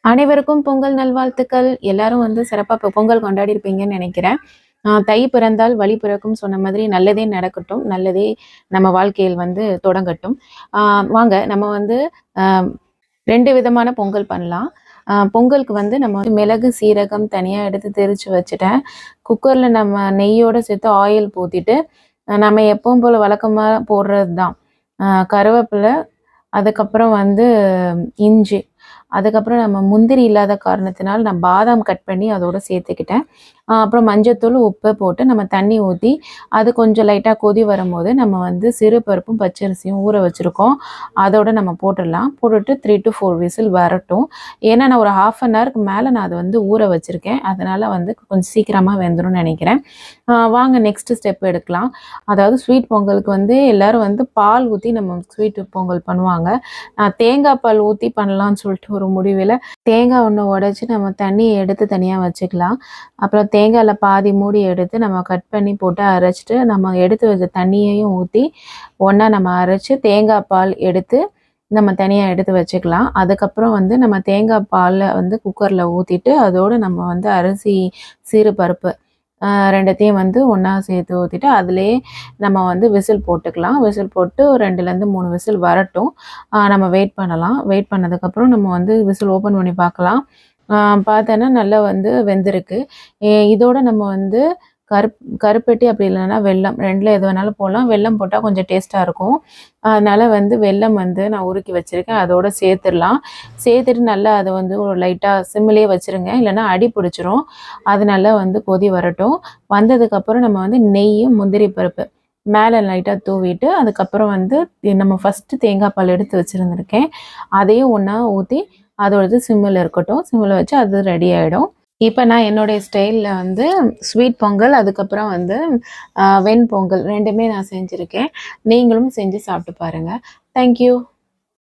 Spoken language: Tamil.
அனைவருக்கும் பொங்கல் நல்வாழ்த்துக்கள். எல்லாரும் வந்து சிறப்பா பொங்கல் கொண்டாடியிருப்பீங்கன்னு நெனைக்கிறேன். தை பிறந்தால் வழி பிறக்கும் சொன்ன மாதிரி நல்லதே நடக்கட்டும். நல்லதே நம்ம வாழ்க்கையில் வந்து தொடங்கட்டும். ஆ வாங்க நம்ம வந்து அ 2 விதமான பொங்கல் பண்ணலாம். பொங்கலுக்கு வந்து நம்ம வந்து மிளகு, சீரகம் தனியா எடுத்து திரிச்சு வச்சுட்டேன். குக்கர்ல நம்ம நெய்யோட சேர்த்து ஆயில் ஊத்திட்டு, நம்ம எப்பவும் போல வழக்கமா போடுறது தான். கருவேப்பில, அதுக்கப்புறம் வந்து இஞ்சி, அதுக்கப்புறம் நம்ம முந்திரி இல்லாத காரணத்தினால நான் பாதாம் கட் பண்ணி அதோட சேர்த்துக்கிட்டேன். அப்புறம் மஞ்சத்தூள், உப்பு போட்டு நம்ம தண்ணி ஊத்தி, அது கொஞ்சம் லைட்டா கொதி வரும்போது நம்ம வந்து சிறு பருப்பும், பச்சரிசியும் ஊற வச்சிருக்கோம். அதோட நம்ம போட்டுடலாம். போட்டுட்டு 3 to 4 விசில் வரட்டும். ஏன்னா நான் ஒரு 1/2 அன் ஹவருக்கு மேல நான் அத வந்து ஊற வச்சிருக்கேன். அதனால வந்து கொஞ்சம் சீக்கிரமா வெந்துரும்னு நெனைக்கிறேன். வாங்க நெக்ஸ்ட் ஸ்டெப் எடுக்கலாம். அதாவது ஸ்வீட் பொங்கலுக்கு வந்து எல்லாரும் வந்து பால் ஊத்தி நம்ம ஸ்வீட் பொங்கல் பண்ணுவாங்க. நான் தேங்காய் பால் ஊத்தி பண்ணலான்னு சொல்லிட்டு ஒரு முடிவுல தேங்காய் ஒண்ணு உடைச்சு நம்ம தண்ணிய எடுத்து தனியா வச்சுக்கலாம். அப்புறம் தேங்காய்ல பாதி மூடி எடுத்து நம்ம கட் பண்ணி போட்டு அரைச்சுட்டு, நம்ம எடுத்து வச்ச தண்ணியையும் ஊத்தி ஒண்ணா நம்ம அரைச்சு தேங்காய் பால் எடுத்து நம்ம தனியா எடுத்து வச்சுக்கலாம். அதுக்கப்புறம் வந்து நம்ம தேங்காய் பால்ல வந்து குக்கர்ல ஊத்திட்டு, அதோட நம்ம வந்து அரிசி, சிறு பருப்பு 2த்தையும் வந்து ஒண்ணா சேர்த்து ஊத்திட்டு, அதிலேயே நம்ம வந்து விசில் போட்டுக்கலாம். விசில் போட்டு 2லேருந்து 3 விசில் வரட்டும். நம்ம வெயிட் பண்ணலாம். வெயிட் பண்ணதுக்கப்புறம் நம்ம வந்து விசில் ஓப்பன் பண்ணி பார்க்கலாம். பார்த்தோன்னா நல்லா வந்து வெந்திருக்கு. இதோட நம்ம வந்து கருப்பட்டி அப்படி இல்லைன்னா வெல்லம் 2ல எது வேணாலும் போடலாம். வெல்லம் போட்டா கொஞ்சம் டேஸ்ட்டா இருக்கும். அதனால வந்து வெல்லம் வந்து நான் உருக்கி வச்சிருக்கேன். அதோட சேர்த்துடலாம். சேர்த்துட்டு நல்லா அத வந்து ஒரு லைட்டா சிம்மிலேயே வச்சுருங்க. இல்லைன்னா அடி பிடிச்சிரும். அது நல்லா வந்து கொதி வரட்டும். வந்ததுக்கப்புறம் நம்ம வந்து நெய்யும், முந்திரி பருப்பு மேலே லைட்டா தூவிட்டு, அதுக்கப்புறம் வந்து நம்ம ஃபர்ஸ்ட்டு தேங்காய் பால் எடுத்து வச்சிருந்திருக்கேன். அதையும் ஒண்ணா ஊத்தி அதோடது சிம்மில இருக்கட்டும். சிம்மில வச்சு அது ரெடி ஆயிடும். இப்ப நான் என்னுடைய ஸ்டைல்ல வந்து ஸ்வீட் பொங்கல், அதுக்கப்புறம் வந்து வெண்பொங்கல் 2மே நான் செஞ்சிருக்கேன். நீங்களும் செஞ்சு சாப்பிட்டு பாருங்க. Thank you.